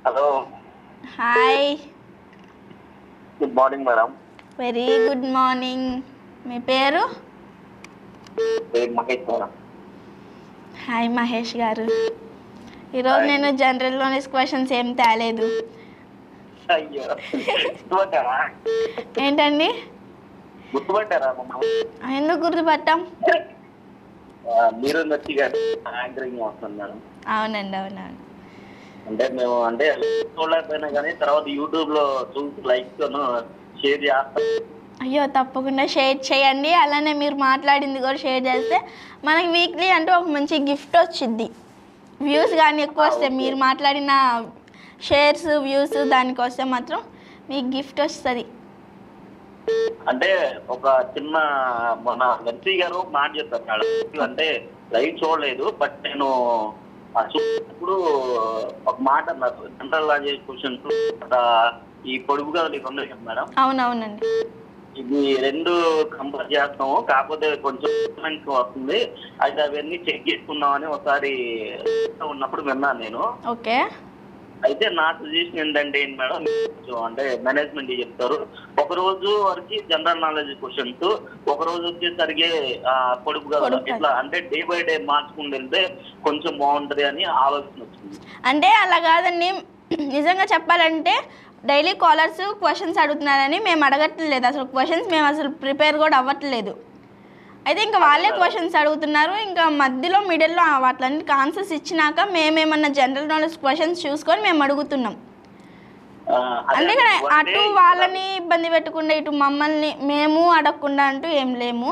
Hello. Hi. Good morning madam. Very good morning. మీ పేరు? పేరు మహేష్ మేడం. హాయ్ మహేష్ గారు. ఈరోజు నేను జనరల్ నాలెడ్జ్ క్వశ్చన్స్ ఏం తేలేదు. అయ్యో, గుర్తుపట్టారా? ఏంటండి? గుర్తుపట్టారా మమ్మల్ని? ఎందుకు గుర్తుపట్టాం? మీరు నచ్చి యాంకరింగ్ వస్తుంది మేడం. అవునండి, అవునవును. అంటే మేము అంటే చూడలేకపోయినా కానీ తర్వాత యూట్యూబ్ లో చూసి లైక్ షేర్ చేస్తాం. అయ్యో, తప్పకుండా షేర్ చేయండి. అలానే మీరు మాట్లాడింది కూడా షేర్ చేస్తే మనకి వీక్లీ అంటూ ఒక మంచి గిఫ్ట్ వచ్చింది. వ్యూస్ కానీ ఎక్కువ వస్తాయి, మీరు మాట్లాడిన షేర్స్ వ్యూస్ దానికి వస్తే మాత్రం మీకు గిఫ్ట్ వస్తుంది. అంటే ఒక చిన్న మన వెంకీ గారు మాట చెప్పారు మేడం. అంటే లైవ్ చూడలేదు, బట్ నేను చూసినప్పుడు ఒక మాట అన్నారు. జనరల్ నాలెడ్జ్ క్వశ్చన్స్ ఈ పొడుగు కథలు ఇవి ఉన్నాయి కదా మేడం. అవునవునండి. ఇది రెండు కంపేర్ చేస్తాము, కాకపోతే కొంచెం వస్తుంది. అయితే అవన్నీ చెక్ చేసుకుందామని ఒకసారి ఉన్నప్పుడు విన్నాను నేను. ఓకే. అయితే నా సజెషన్ ఏంటంటే మేడం, అంటే మేనేజ్మెంట్ చెప్తారు ఒక రోజు వరకు జనరల్ నాలెడ్జ్ క్వశ్చన్స్, ఒక రోజు వచ్చేసరికి పొడుపు కదా, ఇట్లా అంటే డే బై డే మార్చుకుని వెళ్తే కొంచెం బాగుంటది అని ఆలోచన వచ్చింది. అంటే అలా కాదండి, నిజంగా చెప్పాలంటే డైలీ కాలర్స్ క్వశ్చన్స్ అడుగుతున్నారని మేము అడగట్లేదు. అసలు క్వశ్చన్స్ మేము అసలు ప్రిపేర్ కూడా అవ్వట్లేదు. అయితే ఇంకా వాళ్ళే క్వశ్చన్స్ అడుగుతున్నారు. ఇంకా మధ్యలో మిడిల్లో వాటిలన్నిటికి ఆన్సర్స్ ఇచ్చినాక మేమేమన్నా జనరల్ నాలెడ్జ్ క్వశ్చన్స్ చూసుకొని మేము అడుగుతున్నాం. అందుకని అటు వాళ్ళని ఇబ్బంది పెట్టకుండా ఇటు మమ్మల్ని మేము అడగకుండా అంటూ ఏం లేము.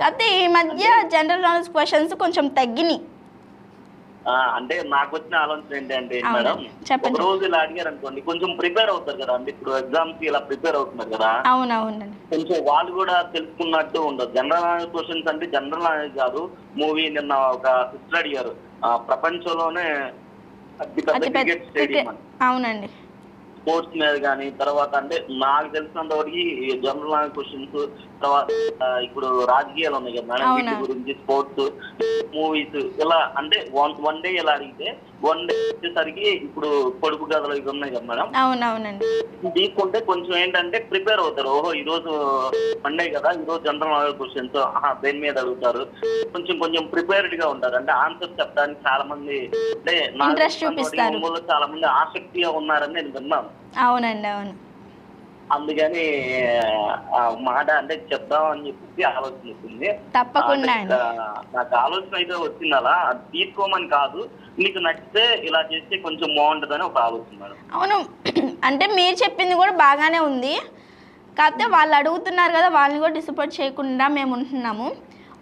కాకపోతే ఈ మధ్య జనరల్ నాలెడ్జ్ క్వశ్చన్స్ కొంచెం తగ్గినాయి. అంటే నాకు వచ్చిన ఆలోచన ఏంటంటే మేడం, ఒక రోజు ఇలా అడిగారు అనుకోండి, కొంచెం ప్రిపేర్ అవుతారు కదా అండి. ఇప్పుడు ఎగ్జామ్స్ కి ఇలా ప్రిపేర్ అవుతున్నారు కదా, అవునవునండి, కొంచెం వాళ్ళు కూడా తెలుసుకున్నట్టు ఉండదు. జనరల్ నాలెడ్జ్ క్వశ్చన్స్ అంటే జనరల్ నాలెడ్జ్ కాదు. మూవీ నిన్న ఒక సిస్టర్ అడిగారు, ప్రపంచంలోనే అతిపెద్ద క్రికెట్ స్టేడియం అని. అవునండి. స్పోర్ట్స్ మీద కానీ, తర్వాత అంటే నాకు తెలిసినంత వరకు జనరల్ నాలెడ్జ్ క్వశ్చన్స్, తర్వాత ఇప్పుడు రాజకీయాలు ఉన్నాయి కదా మేడం, వీటి గురించి, స్పోర్ట్స్, మూవీస్, ఇలా అంటే వన్ డే ఇలా అడిగితే వన్ డే వచ్చేసరికి ఇప్పుడు పొడుపు కథలు ఇవి ఉన్నాయి కదా మేడం. అవునవునండి. తీసుకుంటే కొంచెం ఏంటంటే ప్రిపేర్ అవుతారు. ఓహో ఈ రోజు మండే కదా, ఈ రోజు జనరల్ నాలెడ్జ్ క్వశ్చన్స్ దేని మీద అడుగుతారు, కొంచెం కొంచెం ప్రిపేర్డ్ గా ఉంటారు. అంటే ఆన్సర్ చెప్పడానికి చాలా మంది అంటే చాలా మంది ఆసక్తిగా ఉన్నారని నేను విన్నాను. అవునండి, అవును. అందుకని మాట అంటే చెప్దామని చెప్పి ఆలోచన వచ్చింది. తప్పకుండా నాకు ఆలోచన అయితే వచ్చింది. అలా అది తీసుకోమని కాదు, మీకు నచ్చితే ఇలా చేస్తే కొంచెం బాగుంటుందని ఒక ఆలోచన. అవును, అంటే మీరు చెప్పింది కూడా బాగానే ఉంది. కాకపోతే వాళ్ళు అడుగుతున్నారు కదా, వాళ్ళని కూడా డిసప్పాయింట్ చేయకుండా మేము ఉంటున్నాము.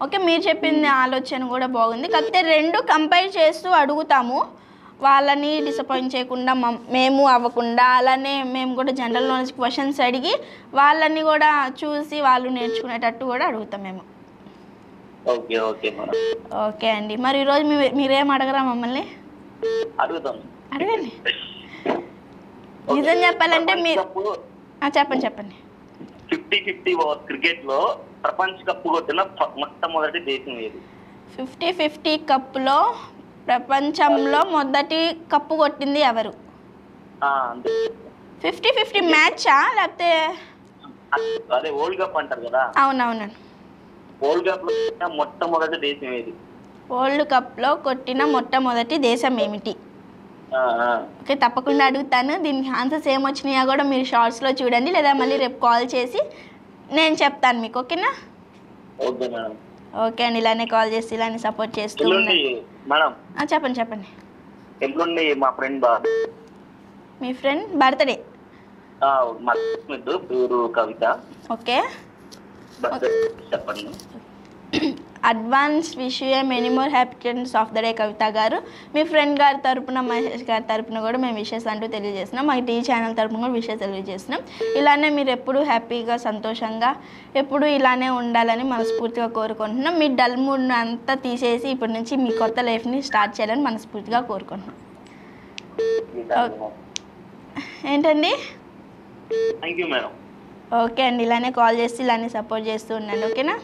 ఓకే, మీరు చెప్పింది ఆలోచన కూడా బాగుంది. కాకపోతే రెండు కంపేర్ చేస్తూ అడుగుతాము, వాళ్ళని డిసప్పాయింట్ చేయకుండా మేము అవ్వకుండా. అలానే మేము కూడా జనరల్ నాలెడ్జ్ క్వశ్చన్స్ అడిగి వాళ్ళని కూడా చూసి వాళ్ళు నేర్చుకునేటట్టు కూడా అడుగుతాం మేము. ఓకే అండి. మరి ఈరోజు మీరేం అడగరా మమ్మల్ని? అడగండి. నిజం చెప్పాలంటే మీరు చెప్పండి చెప్పండి. 50-50 ఓవర్ క్రికెట్ లో ప్రపంచ కప్పు కొట్టిన మొట్టమొదటి దేశం ఏది? 50-50 కప్పులో ప్రపంచంలో మొదటి కప్పు కొట్టింది ఎవరు? 50-50 మ్యాచా లేకపోతే అదే వరల్డ్ కప్ అంటారు కదా? అవునవునండి. వరల్డ్ కప్ లో మొట్టమొదటి దేశం ఏది? వరల్డ్ కప్ లో కొట్టిన మొట్టమొదటి దేశం ఏమిటి? ఓకే, తప్పకుండా అడుగుతాను. దీనికి ఆన్సర్స్ ఏమొచ్చినాయో కూడా మీరు షార్ట్స్లో చూడండి, లేదా మళ్ళీ రేపు కాల్ చేసి నేను చెప్తాను మీకు. ఓకేనా? ఓకే అండి, ఇలానే కాల్ చేసి ఇలానే సపోర్ట్ చేస్తూ చెప్పండి చెప్పండి. మా ఫ్రెండ్ మీ ఫ్రెండ్ బర్త్డే? పేరు కవిత. ఓకే, చెప్పండి. Advance wish you many more happiness of the day Kavitha garu. మీ ఫ్రెండ్ గారి తరపున, మహేష్ గారి తరపున కూడా మేము విషెస్ అంటూ తెలియజేస్తున్నాం. మా టీవీ ఛానల్ తరపున కూడా విషెస్ తెలియజేస్తున్నాం. ఇలానే మీరు ఎప్పుడూ హ్యాపీగా, సంతోషంగా ఎప్పుడూ ఇలానే ఉండాలని మనస్ఫూర్తిగా కోరుకుంటున్నాం. మీ డల్ మూడ్ని అంతా తీసేసి ఇప్పటి నుంచి మీ కొత్త లైఫ్ని స్టార్ట్ చేయాలని మనస్ఫూర్తిగా కోరుకుంటున్నాం. ఏంటండి? ఓకే అండి, ఇలానే కాల్ చేసి ఇలానే సపోర్ట్ చేస్తూ ఉండండి. ఓకేనా?